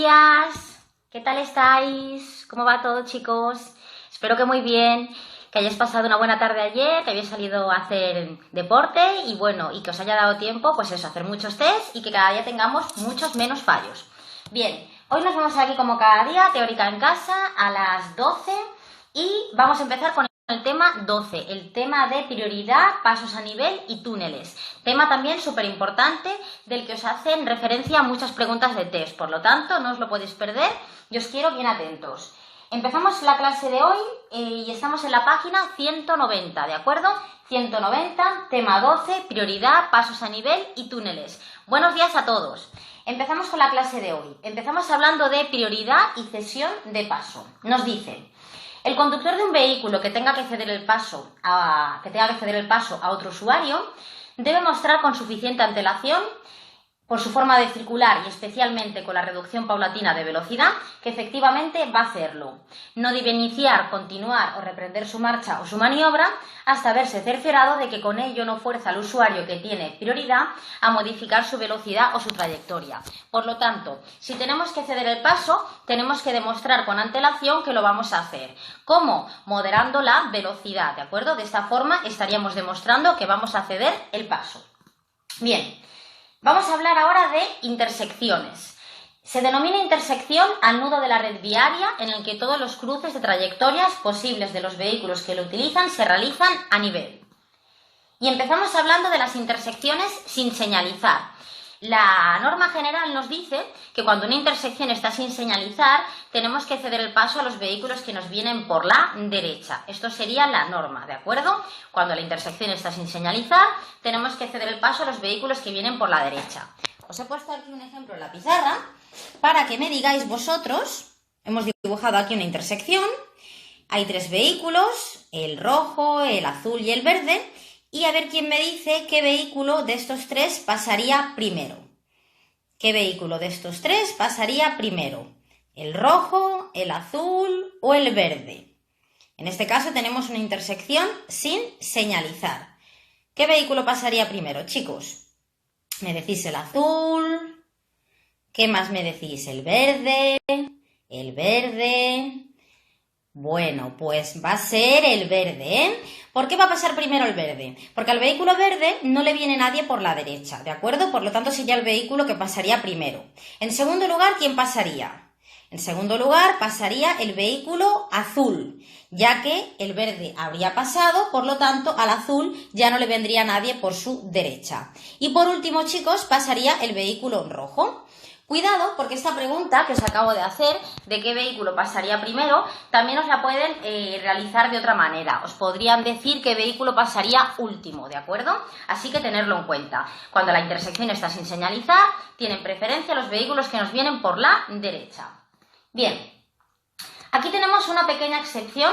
días, ¿qué tal estáis? ¿Cómo va todo, chicos? Espero que muy bien, que hayáis pasado una buena tarde ayer, que habéis salido a hacer deporte y bueno, y que os haya dado tiempo, pues eso, hacer muchos test y que cada día tengamos muchos menos fallos. Bien, hoy nos vemos aquí como cada día, teórica en casa, a las 12 y vamos a empezar con el tema 12, el tema de prioridad, pasos a nivel y túneles. Tema también súper importante del que os hacen referencia muchas preguntas de test, por lo tanto no os lo podéis perder y os quiero bien atentos. Empezamos la clase de hoy y estamos en la página 190, ¿de acuerdo? 190, tema 12, prioridad, pasos a nivel y túneles. Buenos días a todos. Empezamos con la clase de hoy. Empezamos hablando de prioridad y cesión de paso. Nos dice: el conductor de un vehículo que tenga que ceder el paso a otro usuario debe mostrar con suficiente antelación, por su forma de circular y especialmente con la reducción paulatina de velocidad, que efectivamente va a hacerlo. No debe iniciar, continuar o reprender su marcha o su maniobra hasta verse cerciorado de que con ello no fuerza al usuario que tiene prioridad a modificar su velocidad o su trayectoria. Por lo tanto, si tenemos que ceder el paso, tenemos que demostrar con antelación que lo vamos a hacer. ¿Cómo? Moderando la velocidad, ¿de acuerdo? De esta forma estaríamos demostrando que vamos a ceder el paso. Bien. Vamos a hablar ahora de intersecciones. Se denomina intersección al nudo de la red viaria en el que todos los cruces de trayectorias posibles de los vehículos que lo utilizan se realizan a nivel. Y empezamos hablando de las intersecciones sin señalizar. La norma general nos dice que cuando una intersección está sin señalizar, tenemos que ceder el paso a los vehículos que nos vienen por la derecha. Esto sería la norma, ¿de acuerdo? Cuando la intersección está sin señalizar, tenemos que ceder el paso a los vehículos que vienen por la derecha. Os he puesto aquí un ejemplo en la pizarra para que me digáis vosotros. Hemos dibujado aquí una intersección. Hay tres vehículos, el rojo, el azul y el verde. Y a ver quién me dice qué vehículo de estos tres pasaría primero. ¿Qué vehículo de estos tres pasaría primero? ¿El rojo, el azul o el verde? En este caso tenemos una intersección sin señalizar. ¿Qué vehículo pasaría primero, chicos? ¿Me decís el azul? ¿Qué más me decís? ¿El verde? ¿El verde? Bueno, pues va a ser el verde, ¿eh? ¿Por qué va a pasar primero el verde? Porque al vehículo verde no le viene nadie por la derecha, ¿de acuerdo? Por lo tanto sería el vehículo que pasaría primero. En segundo lugar, ¿quién pasaría? En segundo lugar, pasaría el vehículo azul, ya que el verde habría pasado, por lo tanto, al azul ya no le vendría nadie por su derecha. Y por último, chicos, pasaría el vehículo rojo. Cuidado, porque esta pregunta que os acabo de hacer, de qué vehículo pasaría primero, también os la pueden realizar de otra manera. Os podrían decir qué vehículo pasaría último, ¿de acuerdo? Así que tenerlo en cuenta. Cuando la intersección está sin señalizar, tienen preferencia los vehículos que nos vienen por la derecha. Bien, aquí tenemos una pequeña excepción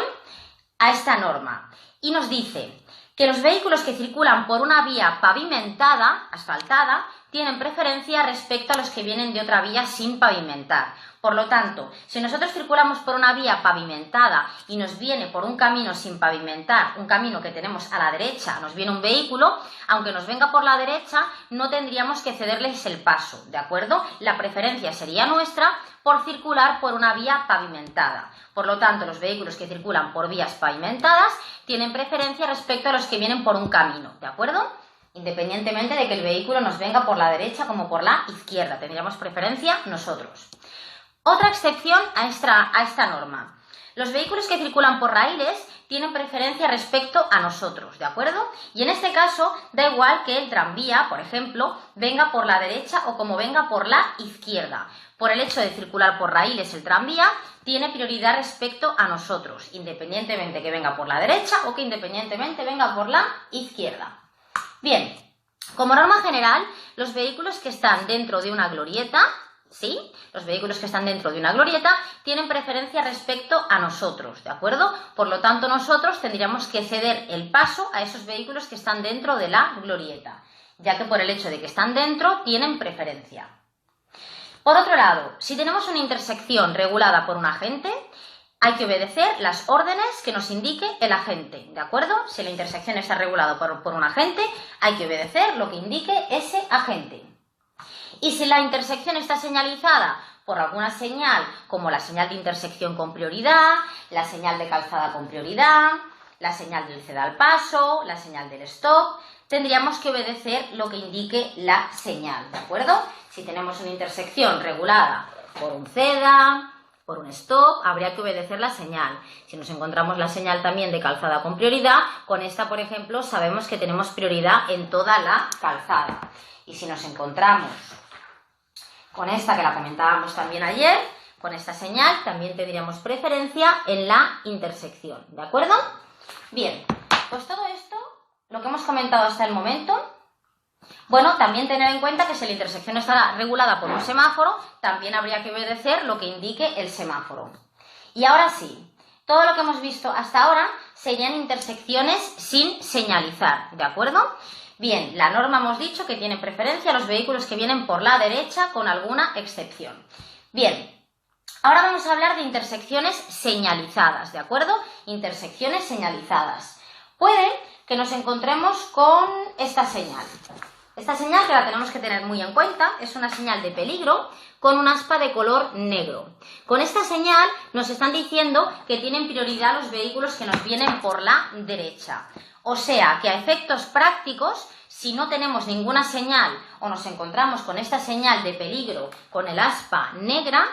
a esta norma y nos dice que los vehículos que circulan por una vía pavimentada, asfaltada, tienen preferencia respecto a los que vienen de otra vía sin pavimentar. Por lo tanto, si nosotros circulamos por una vía pavimentada y nos viene por un camino sin pavimentar, un camino que tenemos a la derecha, nos viene un vehículo, aunque nos venga por la derecha, no tendríamos que cederles el paso, ¿de acuerdo? La preferencia sería nuestra por circular por una vía pavimentada. Por lo tanto, los vehículos que circulan por vías pavimentadas tienen preferencia respecto a los que vienen por un camino, ¿de acuerdo? Independientemente de que el vehículo nos venga por la derecha como por la izquierda, tendríamos preferencia nosotros. Otra excepción a esta norma. Los vehículos que circulan por raíles tienen preferencia respecto a nosotros, ¿de acuerdo? Y en este caso da igual que el tranvía, por ejemplo, venga por la derecha o como venga por la izquierda. Por el hecho de circular por raíles el tranvía tiene prioridad respecto a nosotros, independientemente que venga por la derecha o que independientemente venga por la izquierda. Bien, como norma general, los vehículos que están dentro de una glorieta, ¿sí? Los vehículos que están dentro de una glorieta tienen preferencia respecto a nosotros, ¿de acuerdo? Por lo tanto, nosotros tendríamos que ceder el paso a esos vehículos que están dentro de la glorieta, ya que por el hecho de que están dentro tienen preferencia. Por otro lado, si tenemos una intersección regulada por un agente, hay que obedecer las órdenes que nos indique el agente, ¿de acuerdo? Si la intersección está regulada por un agente, hay que obedecer lo que indique ese agente. Y si la intersección está señalizada por alguna señal, como la señal de intersección con prioridad, la señal de calzada con prioridad, la señal del ceda al paso, la señal del stop, tendríamos que obedecer lo que indique la señal, ¿de acuerdo? Si tenemos una intersección regulada por un ceda, por un stop, habría que obedecer la señal. Si nos encontramos la señal también de calzada con prioridad, con esta, por ejemplo, sabemos que tenemos prioridad en toda la calzada. Y si nos encontramos con esta, que la comentábamos también ayer, con esta señal, también tendríamos preferencia en la intersección, ¿de acuerdo? Bien, pues todo esto, lo que hemos comentado hasta el momento, bueno, también tener en cuenta que si la intersección está regulada por un semáforo, también habría que obedecer lo que indique el semáforo. Y ahora sí, todo lo que hemos visto hasta ahora serían intersecciones sin señalizar, ¿de acuerdo? Bien, la norma hemos dicho que tiene preferencia los vehículos que vienen por la derecha con alguna excepción. Bien, ahora vamos a hablar de intersecciones señalizadas, ¿de acuerdo? Intersecciones señalizadas. Puede que nos encontremos con esta señal. Esta señal, que la tenemos que tener muy en cuenta, es una señal de peligro con un aspa de color negro. Con esta señal nos están diciendo que tienen prioridad los vehículos que nos vienen por la derecha. O sea, que a efectos prácticos, si no tenemos ninguna señal o nos encontramos con esta señal de peligro con el aspa negra,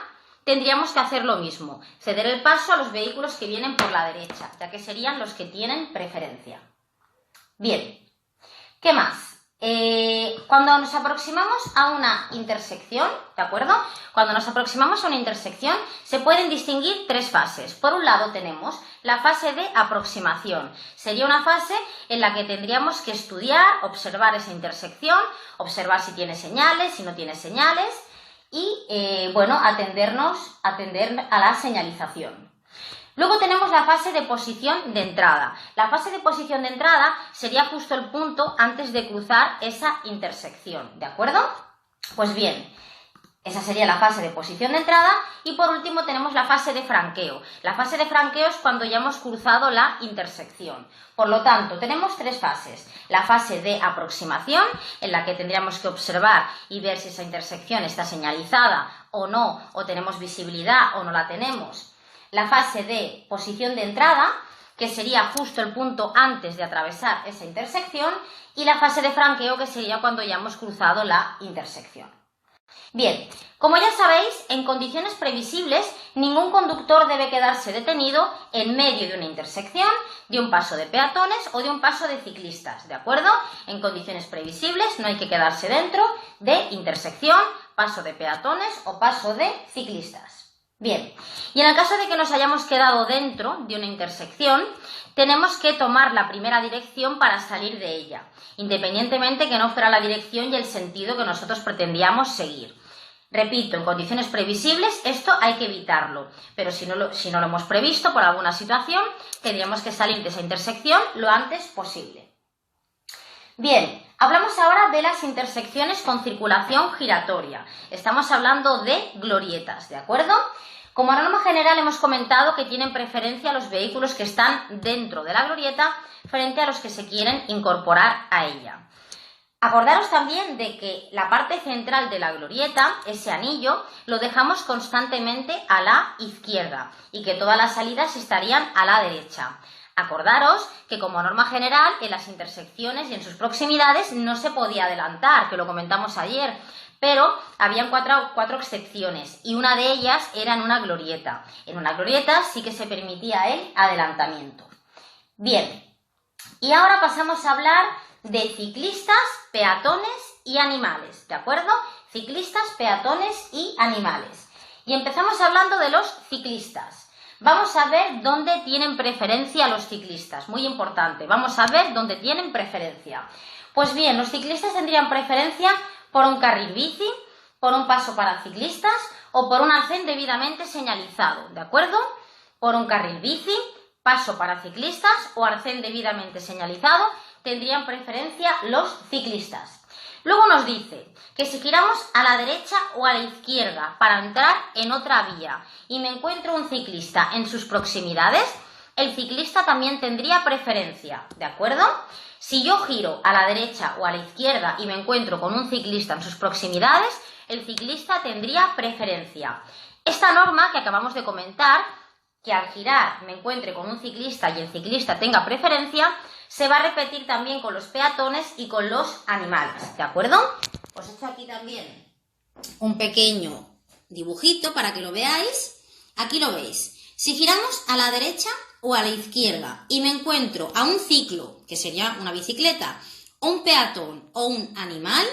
tendríamos que hacer lo mismo, ceder el paso a los vehículos que vienen por la derecha, ya que serían los que tienen preferencia. Bien, ¿qué más? Cuando nos aproximamos a una intersección, ¿de acuerdo? Cuando nos aproximamos a una intersección se pueden distinguir tres fases. Por un lado tenemos la fase de aproximación. Sería una fase en la que tendríamos que estudiar, observar esa intersección, observar si tiene señales, si no tiene señales y, bueno, atender a la señalización. Luego tenemos la fase de posición de entrada. La fase de posición de entrada sería justo el punto antes de cruzar esa intersección, ¿de acuerdo? Pues bien, esa sería la fase de posición de entrada y por último tenemos la fase de franqueo. La fase de franqueo es cuando ya hemos cruzado la intersección. Por lo tanto, tenemos tres fases. La fase de aproximación, en la que tendríamos que observar y ver si esa intersección está señalizada o no, o tenemos visibilidad o no la tenemos. La fase de posición de entrada, que sería justo el punto antes de atravesar esa intersección, y la fase de franqueo, que sería cuando ya hemos cruzado la intersección. Bien, como ya sabéis, en condiciones previsibles, ningún conductor debe quedarse detenido en medio de una intersección, de un paso de peatones o de un paso de ciclistas, ¿de acuerdo? En condiciones previsibles no hay que quedarse dentro de intersección, paso de peatones o paso de ciclistas. Bien, y en el caso de que nos hayamos quedado dentro de una intersección, tenemos que tomar la primera dirección para salir de ella, independientemente que no fuera la dirección y el sentido que nosotros pretendíamos seguir. Repito, en condiciones previsibles esto hay que evitarlo, pero si no lo hemos previsto por alguna situación, tendríamos que salir de esa intersección lo antes posible. Bien, hablamos ahora de las intersecciones con circulación giratoria. Estamos hablando de glorietas, ¿de acuerdo? Como norma general hemos comentado que tienen preferencia los vehículos que están dentro de la glorieta frente a los que se quieren incorporar a ella. Acordaros también de que la parte central de la glorieta, ese anillo, lo dejamos constantemente a la izquierda y que todas las salidas estarían a la derecha. Acordaros que como norma general en las intersecciones y en sus proximidades no se podía adelantar, que lo comentamos ayer, pero habían cuatro excepciones y una de ellas era en una glorieta. En una glorieta sí que se permitía el adelantamiento. Bien, y ahora pasamos a hablar de ciclistas, peatones y animales, ¿de acuerdo? Ciclistas, peatones y animales. Y empezamos hablando de los ciclistas. Vamos a ver dónde tienen preferencia los ciclistas, muy importante, vamos a ver dónde tienen preferencia. Pues bien, los ciclistas tendrían preferencia por un carril bici, por un paso para ciclistas o por un arcén debidamente señalizado, ¿de acuerdo? Por un carril bici, paso para ciclistas o arcén debidamente señalizado tendrían preferencia los ciclistas. Luego nos dice que si giramos a la derecha o a la izquierda para entrar en otra vía y me encuentro un ciclista en sus proximidades, el ciclista también tendría preferencia, ¿de acuerdo? Si yo giro a la derecha o a la izquierda y me encuentro con un ciclista en sus proximidades, el ciclista tendría preferencia. Esta norma que acabamos de comentar, que al girar me encuentre con un ciclista y el ciclista tenga preferencia, se va a repetir también con los peatones y con los animales, ¿de acuerdo? Os he hecho aquí también un pequeño dibujito para que lo veáis. Aquí lo veis. Si giramos a la derecha o a la izquierda y me encuentro a un ciclo, que sería una bicicleta, o un peatón o un animal,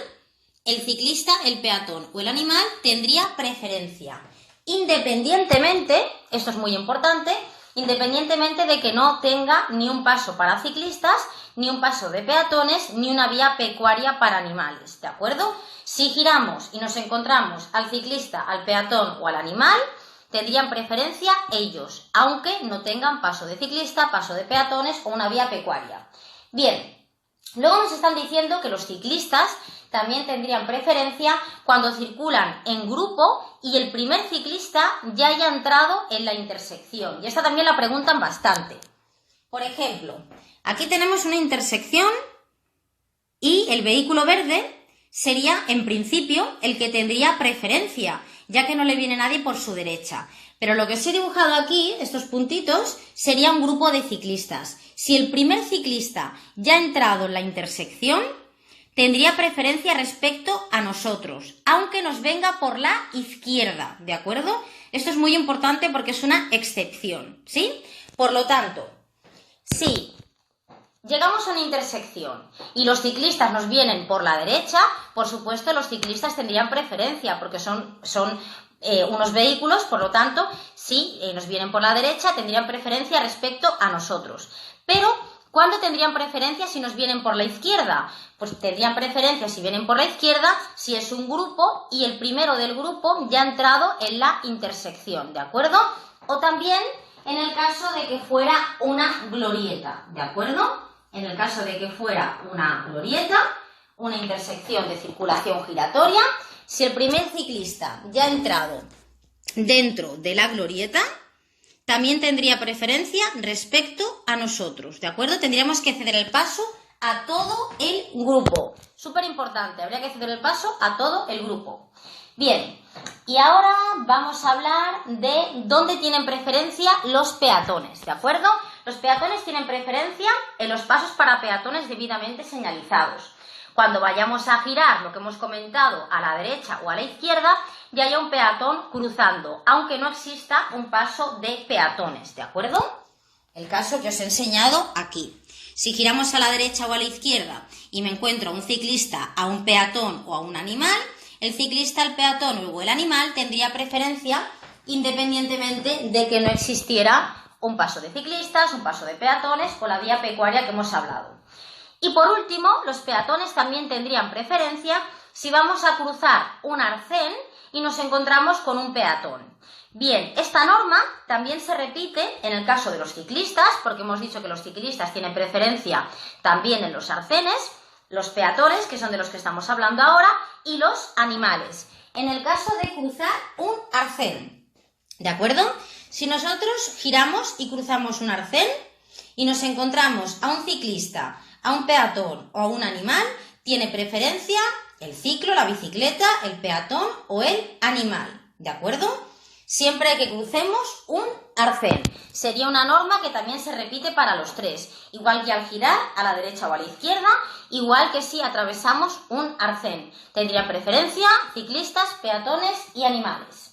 el ciclista, el peatón o el animal tendría preferencia. Independientemente, esto es muy importante, independientemente de que no tenga ni un paso para ciclistas, ni un paso de peatones, ni una vía pecuaria para animales, ¿de acuerdo? Si giramos y nos encontramos al ciclista, al peatón o al animal, tendrían preferencia ellos, aunque no tengan paso de ciclista, paso de peatones o una vía pecuaria. Bien, luego nos están diciendo que los ciclistas también tendrían preferencia cuando circulan en grupo y el primer ciclista ya haya entrado en la intersección. Y esta también la preguntan bastante. Por ejemplo, aquí tenemos una intersección y el vehículo verde sería, en principio, el que tendría preferencia, ya que no le viene nadie por su derecha. Pero lo que os he dibujado aquí, estos puntitos, sería un grupo de ciclistas. Si el primer ciclista ya ha entrado en la intersección, tendría preferencia respecto a nosotros, aunque nos venga por la izquierda, ¿de acuerdo? Esto es muy importante porque es una excepción, ¿sí? Por lo tanto, si llegamos a una intersección y los ciclistas nos vienen por la derecha, por supuesto los ciclistas tendrían preferencia porque son unos vehículos, por lo tanto, si nos vienen por la derecha, tendrían preferencia respecto a nosotros. Pero, ¿cuándo tendrían preferencia si nos vienen por la izquierda? Pues tendrían preferencia si vienen por la izquierda, si es un grupo y el primero del grupo ya ha entrado en la intersección, ¿de acuerdo? O también en el caso de que fuera una glorieta, ¿de acuerdo? En el caso de que fuera una glorieta, una intersección de circulación giratoria, si el primer ciclista ya ha entrado dentro de la glorieta, también tendría preferencia respecto a nosotros, ¿de acuerdo? Tendríamos que ceder el paso a todo el grupo. Súper importante, habría que ceder el paso a todo el grupo. Bien, y ahora vamos a hablar de dónde tienen preferencia los peatones, ¿de acuerdo? Los peatones tienen preferencia en los pasos para peatones debidamente señalizados. Cuando vayamos a girar, lo que hemos comentado, a la derecha o a la izquierda, ya haya un peatón cruzando, aunque no exista un paso de peatones, ¿de acuerdo? El caso que os he enseñado aquí. Si giramos a la derecha o a la izquierda y me encuentro a un ciclista, a un peatón o a un animal, el ciclista, el peatón o el animal tendría preferencia independientemente de que no existiera un paso de ciclistas, un paso de peatones o la vía pecuaria que hemos hablado. Y por último, los peatones también tendrían preferencia si vamos a cruzar un arcén y nos encontramos con un peatón. Bien, esta norma también se repite en el caso de los ciclistas, porque hemos dicho que los ciclistas tienen preferencia también en los arcenes, los peatones, que son de los que estamos hablando ahora, y los animales, en el caso de cruzar un arcén. ¿De acuerdo? Si nosotros giramos y cruzamos un arcén y nos encontramos a un ciclista, a un peatón o a un animal, tiene preferencia el ciclo, la bicicleta, el peatón o el animal, ¿de acuerdo? Siempre que crucemos un arcén. Sería una norma que también se repite para los tres, igual que al girar a la derecha o a la izquierda, igual que si atravesamos un arcén. Tendrían preferencia ciclistas, peatones y animales.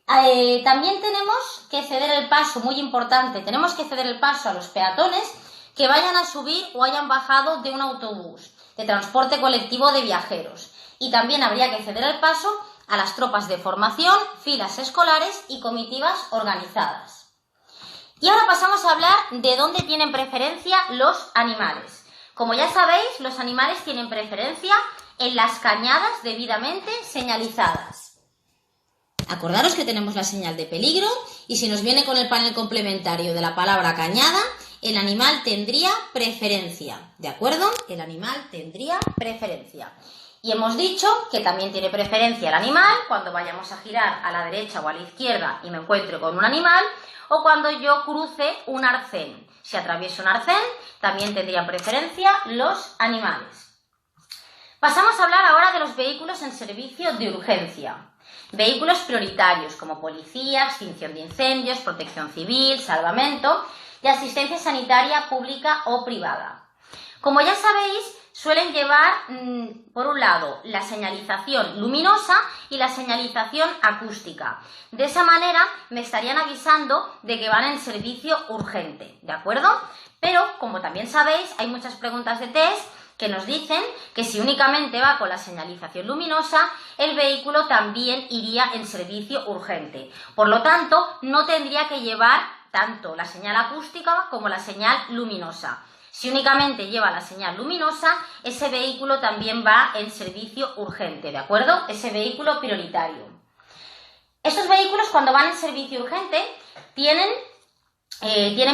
También tenemos que ceder el paso, muy importante, tenemos que ceder el paso a los peatones que vayan a subir o hayan bajado de un autobús, de transporte colectivo de viajeros. Y también habría que ceder el paso a las tropas de formación, filas escolares y comitivas organizadas. Y ahora pasamos a hablar de dónde tienen preferencia los animales. Como ya sabéis, los animales tienen preferencia en las cañadas debidamente señalizadas. Acordaros que tenemos la señal de peligro y si nos viene con el panel complementario de la palabra cañada, el animal tendría preferencia, ¿de acuerdo? El animal tendría preferencia. Y hemos dicho que también tiene preferencia el animal cuando vayamos a girar a la derecha o a la izquierda y me encuentre con un animal, o cuando yo cruce un arcén. Si atravieso un arcén, también tendrían preferencia los animales. Pasamos a hablar ahora de los vehículos en servicio de urgencia. Vehículos prioritarios como policía, extinción de incendios, protección civil, salvamento y asistencia sanitaria pública o privada. Como ya sabéis, suelen llevar, por un lado, la señalización luminosa y la señalización acústica. De esa manera me estarían avisando de que van en servicio urgente, ¿de acuerdo? Pero, como también sabéis, hay muchas preguntas de test que nos dicen que si únicamente va con la señalización luminosa, el vehículo también iría en servicio urgente. Por lo tanto, no tendría que llevar tanto la señal acústica como la señal luminosa. Si únicamente lleva la señal luminosa, ese vehículo también va en servicio urgente, ¿de acuerdo? Ese vehículo prioritario. Estos vehículos, cuando van en servicio urgente, tienen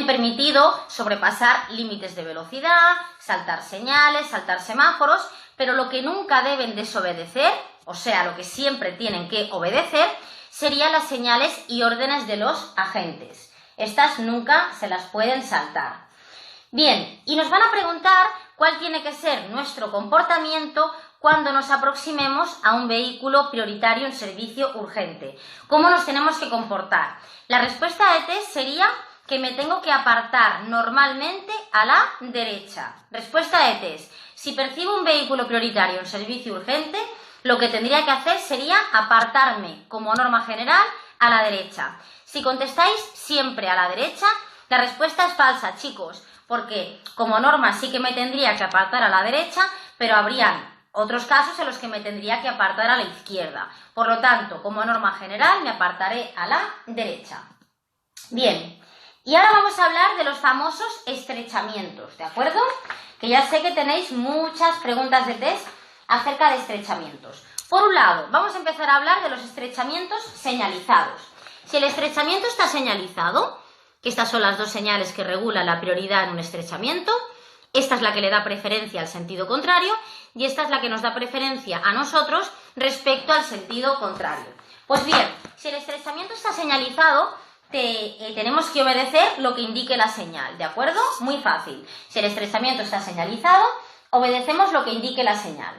permitido sobrepasar límites de velocidad, saltar señales, saltar semáforos, pero lo que nunca deben desobedecer, o sea, lo que siempre tienen que obedecer, serían las señales y órdenes de los agentes. Estas nunca se las pueden saltar. Bien, y nos van a preguntar cuál tiene que ser nuestro comportamiento cuando nos aproximemos a un vehículo prioritario en servicio urgente. ¿Cómo nos tenemos que comportar? La respuesta de test sería que me tengo que apartar normalmente a la derecha. Respuesta de test. Si percibo un vehículo prioritario en servicio urgente, lo que tendría que hacer sería apartarme, como norma general, a la derecha. Si contestáis siempre a la derecha, la respuesta es falsa, chicos, porque como norma sí que me tendría que apartar a la derecha, pero habrían otros casos en los que me tendría que apartar a la izquierda. Por lo tanto, como norma general, me apartaré a la derecha. Bien, y ahora vamos a hablar de los famosos estrechamientos, ¿de acuerdo? Que ya sé que tenéis muchas preguntas de test acerca de estrechamientos. Por un lado, vamos a empezar a hablar de los estrechamientos señalizados. Si el estrechamiento está señalizado, que estas son las dos señales que regulan la prioridad en un estrechamiento, esta es la que le da preferencia al sentido contrario y esta es la que nos da preferencia a nosotros respecto al sentido contrario. Pues bien, si el estrechamiento está señalizado, tenemos que obedecer lo que indique la señal, ¿de acuerdo? Muy fácil. Si el estrechamiento está señalizado, obedecemos lo que indique la señal.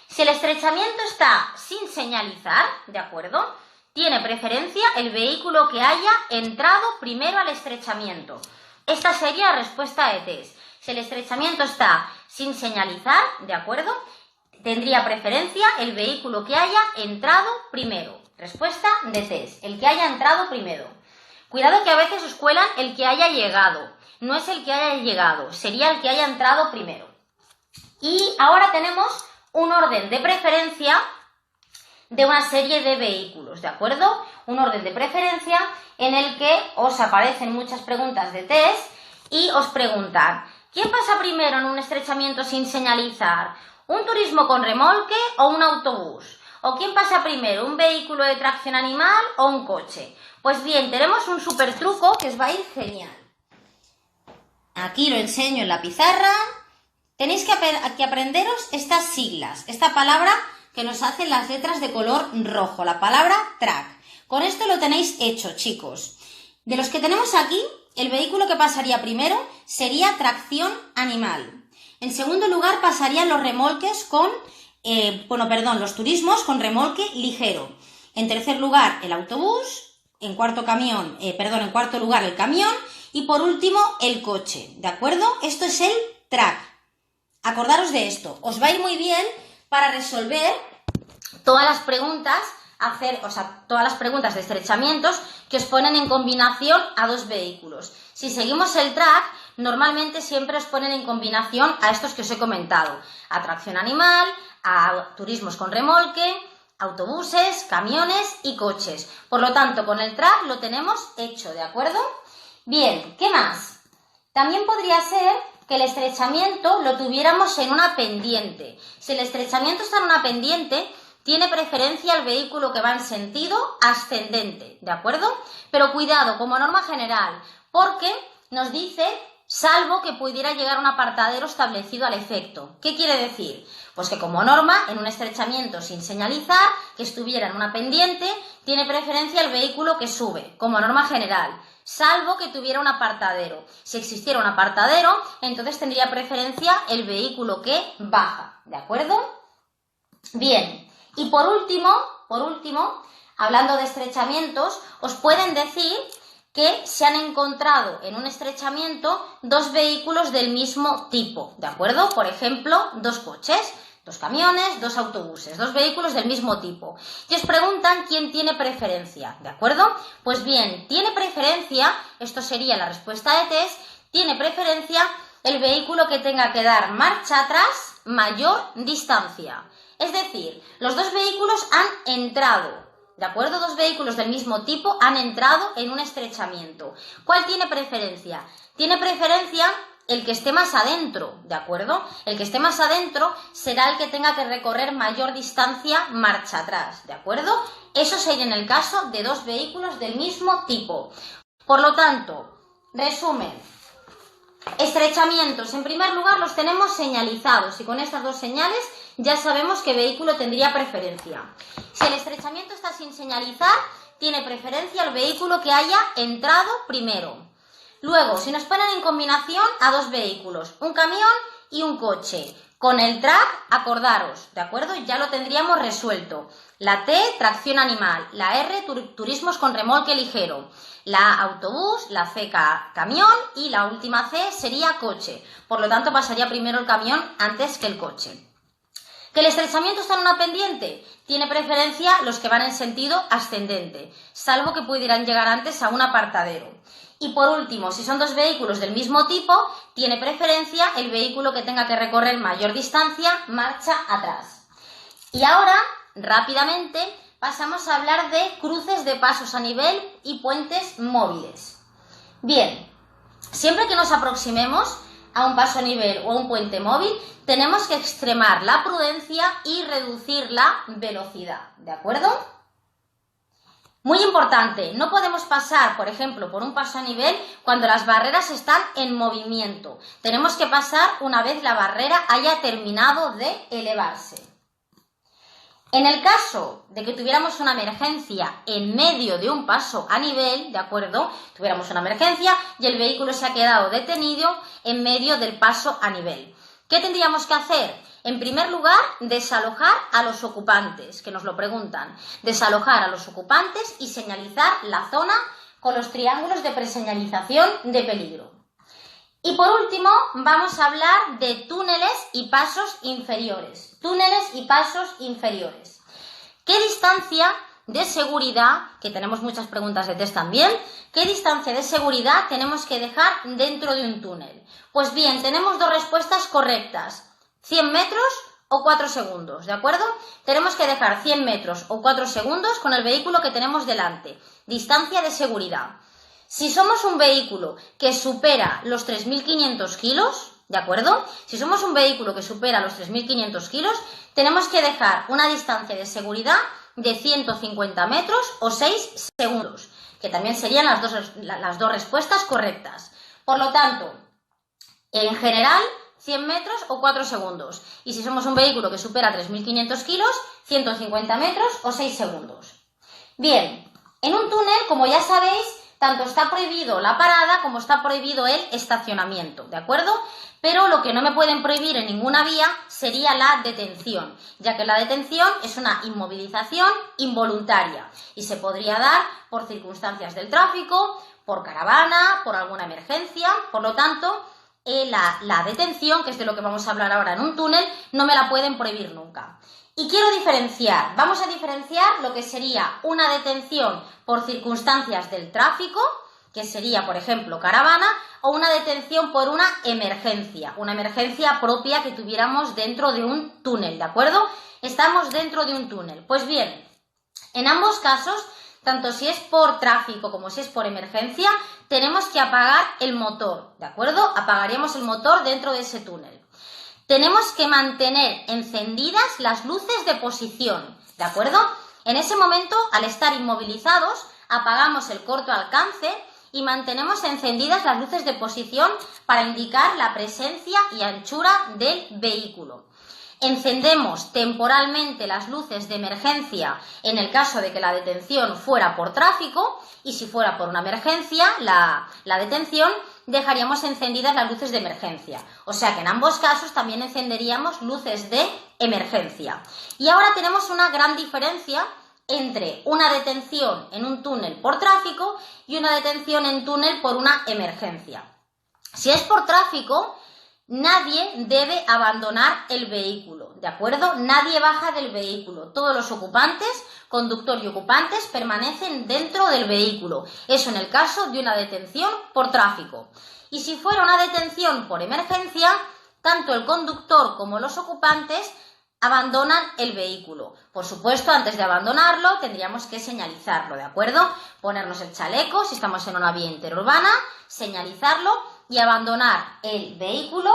Si el estrechamiento está sin señalizar, ¿de acuerdo?, tiene preferencia el vehículo que haya entrado primero al estrechamiento. Esta sería la respuesta de test. Si el estrechamiento está sin señalizar, ¿de acuerdo?, tendría preferencia el vehículo que haya entrado primero. Respuesta de test, el que haya entrado primero. Cuidado que a veces os cuelan el que haya llegado. No es el que haya llegado, sería el que haya entrado primero. Y ahora tenemos un orden de preferencia de una serie de vehículos, ¿de acuerdo? Un orden de preferencia en el que os aparecen muchas preguntas de test y os preguntan, ¿quién pasa primero en un estrechamiento sin señalizar? ¿Un turismo con remolque o un autobús? ¿O quién pasa primero, un vehículo de tracción animal o un coche? Pues bien, tenemos un súper truco que os va a ir genial. Aquí lo enseño en la pizarra. Tenéis que aprenderos estas siglas, esta palabra que nos hacen las letras de color rojo, la palabra track. Con esto lo tenéis hecho, chicos. De los que tenemos aquí, el vehículo que pasaría primero sería tracción animal. En segundo lugar pasarían los remolques los turismos con remolque ligero. En tercer lugar, el autobús. En cuarto lugar, el camión. Y por último, el coche. ¿De acuerdo? Esto es el track. Acordaros de esto. Os va a ir muy bien para resolver todas las preguntas de estrechamientos que os ponen en combinación a dos vehículos. Si seguimos el track, normalmente siempre os ponen en combinación a estos que os he comentado. A tracción animal, a turismos con remolque, autobuses, camiones y coches. Por lo tanto, con el track lo tenemos hecho, ¿de acuerdo? Bien, ¿qué más? También podría ser que el estrechamiento lo tuviéramos en una pendiente. Si el estrechamiento está en una pendiente, tiene preferencia el vehículo que va en sentido ascendente, ¿de acuerdo? Pero cuidado, como norma general, porque nos dice, salvo que pudiera llegar a un apartadero establecido al efecto. ¿Qué quiere decir? Pues que como norma, en un estrechamiento sin señalizar, que estuviera en una pendiente, tiene preferencia el vehículo que sube, como norma general, salvo que tuviera un apartadero. Si existiera un apartadero, entonces tendría preferencia el vehículo que baja, ¿de acuerdo? Bien, y por último, hablando de estrechamientos, os pueden decir que se han encontrado en un estrechamiento dos vehículos del mismo tipo, ¿de acuerdo? Por ejemplo, dos coches, dos camiones, dos autobuses, dos vehículos del mismo tipo. Y os preguntan quién tiene preferencia, ¿de acuerdo? Pues bien, tiene preferencia, esto sería la respuesta de test, tiene preferencia el vehículo que tenga que dar marcha atrás mayor distancia. Es decir, los dos vehículos han entrado, ¿de acuerdo? Dos vehículos del mismo tipo han entrado en un estrechamiento. ¿Cuál tiene preferencia? Tiene preferencia el que esté más adentro, ¿de acuerdo? El que esté más adentro será el que tenga que recorrer mayor distancia marcha atrás, ¿de acuerdo? Eso sería en el caso de dos vehículos del mismo tipo. Por lo tanto, resumen, estrechamientos, en primer lugar los tenemos señalizados y con estas dos señales ya sabemos qué vehículo tendría preferencia. Si el estrechamiento está sin señalizar, tiene preferencia el vehículo que haya entrado primero. Luego, si nos ponen en combinación a dos vehículos, un camión y un coche, con el TRAC, acordaros, ¿de acuerdo? Ya lo tendríamos resuelto. La T, tracción animal, la R, turismos con remolque ligero, la autobús, la C, camión y la última C sería coche. Por lo tanto, pasaría primero el camión antes que el coche. ¿Que el estrechamiento está en una pendiente? Tiene preferencia los que van en sentido ascendente, salvo que pudieran llegar antes a un apartadero. Y por último, si son dos vehículos del mismo tipo, tiene preferencia el vehículo que tenga que recorrer mayor distancia, marcha atrás. Y ahora, rápidamente, pasamos a hablar de cruces de pasos a nivel y puentes móviles. Bien, siempre que nos aproximemos a un paso a nivel o a un puente móvil, tenemos que extremar la prudencia y reducir la velocidad, ¿de acuerdo? Muy importante, no podemos pasar, por ejemplo, por un paso a nivel cuando las barreras están en movimiento. Tenemos que pasar una vez la barrera haya terminado de elevarse. En el caso de que tuviéramos una emergencia en medio de un paso a nivel, ¿de acuerdo? Tuviéramos una emergencia y el vehículo se ha quedado detenido en medio del paso a nivel. ¿Qué tendríamos que hacer? En primer lugar, desalojar a los ocupantes, que nos lo preguntan. Desalojar a los ocupantes y señalizar la zona con los triángulos de preseñalización de peligro. Y por último, vamos a hablar de túneles y pasos inferiores. Túneles y pasos inferiores. ¿Qué distancia de seguridad, que tenemos muchas preguntas de test también, qué distancia de seguridad tenemos que dejar dentro de un túnel? Pues bien, tenemos dos respuestas correctas. 100 metros o 4 segundos, ¿de acuerdo? Tenemos que dejar 100 metros o 4 segundos con el vehículo que tenemos delante. Distancia de seguridad. Si somos un vehículo que supera los 3.500 kilos, ¿de acuerdo? Si somos un vehículo que supera los 3.500 kilos, tenemos que dejar una distancia de seguridad de 150 metros o 6 segundos, que también serían las dos respuestas correctas. Por lo tanto, en general, 100 metros o 4 segundos. Y si somos un vehículo que supera 3.500 kilos, 150 metros o 6 segundos. Bien, en un túnel, como ya sabéis, tanto está prohibido la parada como está prohibido el estacionamiento, ¿de acuerdo? Pero lo que no me pueden prohibir en ninguna vía sería la detención, ya que la detención es una inmovilización involuntaria y se podría dar por circunstancias del tráfico, por caravana, por alguna emergencia. Por lo tanto, la detención, que es de lo que vamos a hablar ahora en un túnel, no me la pueden prohibir nunca. Y quiero diferenciar, vamos a diferenciar lo que sería una detención por circunstancias del tráfico, que sería, por ejemplo, caravana, o una detención por una emergencia propia que tuviéramos dentro de un túnel, ¿de acuerdo? Estamos dentro de un túnel. Pues bien, en ambos casos, tanto si es por tráfico como si es por emergencia, tenemos que apagar el motor, ¿de acuerdo? Apagaríamos el motor dentro de ese túnel. Tenemos que mantener encendidas las luces de posición, ¿de acuerdo? En ese momento, al estar inmovilizados, apagamos el corto alcance y mantenemos encendidas las luces de posición para indicar la presencia y anchura del vehículo. Encendemos temporalmente las luces de emergencia en el caso de que la detención fuera por tráfico, y si fuera por una emergencia, la detención, dejaríamos encendidas las luces de emergencia. O sea que en ambos casos también encenderíamos luces de emergencia. Y ahora tenemos una gran diferencia entre una detención en un túnel por tráfico y una detención en túnel por una emergencia. Si es por tráfico, nadie debe abandonar el vehículo, ¿de acuerdo? Nadie baja del vehículo. Todos los ocupantes, conductor y ocupantes, permanecen dentro del vehículo. Eso en el caso de una detención por tráfico. Y si fuera una detención por emergencia, tanto el conductor como los ocupantes abandonan el vehículo. Por supuesto, antes de abandonarlo tendríamos que señalizarlo, ¿de acuerdo? Ponernos el chaleco si estamos en una vía interurbana, señalizarlo y abandonar el vehículo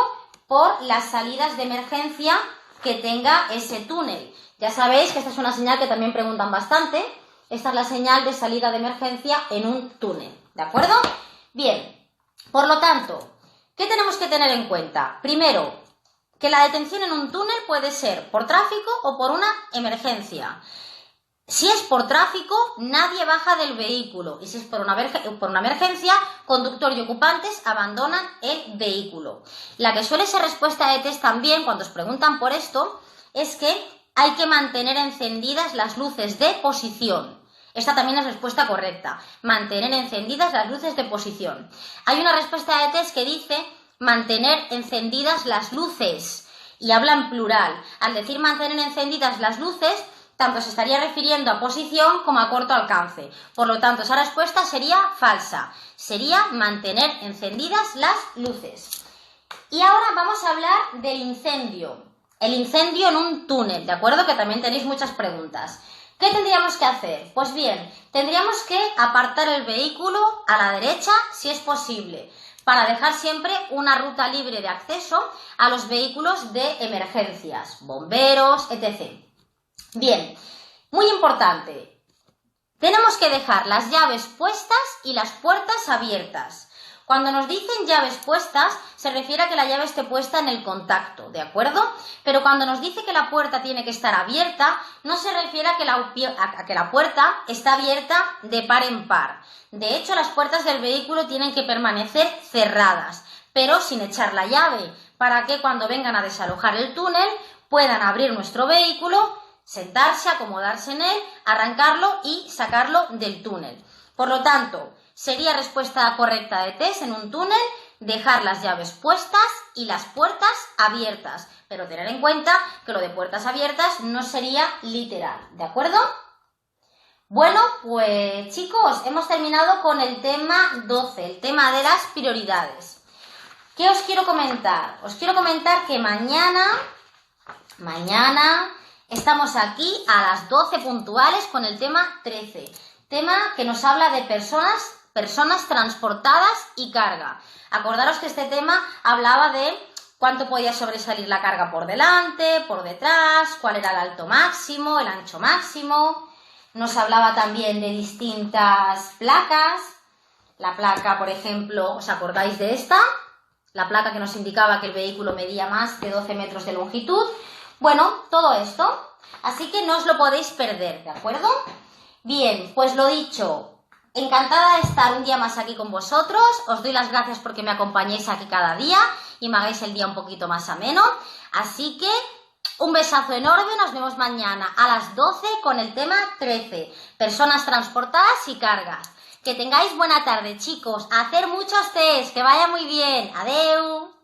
por las salidas de emergencia que tenga ese túnel. Ya sabéis que esta es una señal que también preguntan bastante. Esta es la señal de salida de emergencia en un túnel, ¿de acuerdo? Bien, por lo tanto, ¿qué tenemos que tener en cuenta? Primero, que la detención en un túnel puede ser por tráfico o por una emergencia. Si es por tráfico, nadie baja del vehículo. Y si es por una emergencia, conductor y ocupantes abandonan el vehículo. La que suele ser respuesta de test también, cuando os preguntan por esto, es que hay que mantener encendidas las luces de posición. Esta también es respuesta correcta. Mantener encendidas las luces de posición. Hay una respuesta de test que dice mantener encendidas las luces y habla en plural. Al decir mantener encendidas las luces, tanto se estaría refiriendo a posición como a corto alcance. Por lo tanto, esa respuesta sería falsa. Sería mantener encendidas las luces. Y ahora vamos a hablar del incendio. El incendio en un túnel, ¿de acuerdo? Que también tenéis muchas preguntas. ¿Qué tendríamos que hacer? Pues bien, tendríamos que apartar el vehículo a la derecha si es posible, para dejar siempre una ruta libre de acceso a los vehículos de emergencias, bomberos, etc. Bien, muy importante, tenemos que dejar las llaves puestas y las puertas abiertas. Cuando nos dicen llaves puestas, se refiere a que la llave esté puesta en el contacto, ¿de acuerdo? Pero cuando nos dice que la puerta tiene que estar abierta, no se refiere a que la puerta está abierta de par en par. De hecho, las puertas del vehículo tienen que permanecer cerradas, pero sin echar la llave, para que cuando vengan a desalojar el túnel puedan abrir nuestro vehículo, sentarse, acomodarse en él, arrancarlo y sacarlo del túnel. Por lo tanto, sería respuesta correcta de test en un túnel, dejar las llaves puestas y las puertas abiertas. Pero tener en cuenta que lo de puertas abiertas no sería literal, ¿de acuerdo? Bueno, pues chicos, hemos terminado con el tema 12, el tema de las prioridades. ¿Qué os quiero comentar? Os quiero comentar que mañana estamos aquí a las 12 puntuales con el tema 13. Tema que nos habla de personas transportadas y carga. Acordaros que este tema hablaba de cuánto podía sobresalir la carga por delante, por detrás, cuál era el alto máximo, el ancho máximo. Nos hablaba también de distintas placas. La placa, por ejemplo, ¿os acordáis de esta? La placa que nos indicaba que el vehículo medía más de 12 metros de longitud. Bueno, todo esto. Así que no os lo podéis perder, ¿de acuerdo? Bien, pues lo dicho, encantada de estar un día más aquí con vosotros. Os doy las gracias porque me acompañéis aquí cada día y me hagáis el día un poquito más ameno. Así que un besazo enorme, nos vemos mañana a las 12 con el tema 13, personas transportadas y cargas. Que tengáis buena tarde, chicos, a hacer muchos test, que vaya muy bien. Adeu.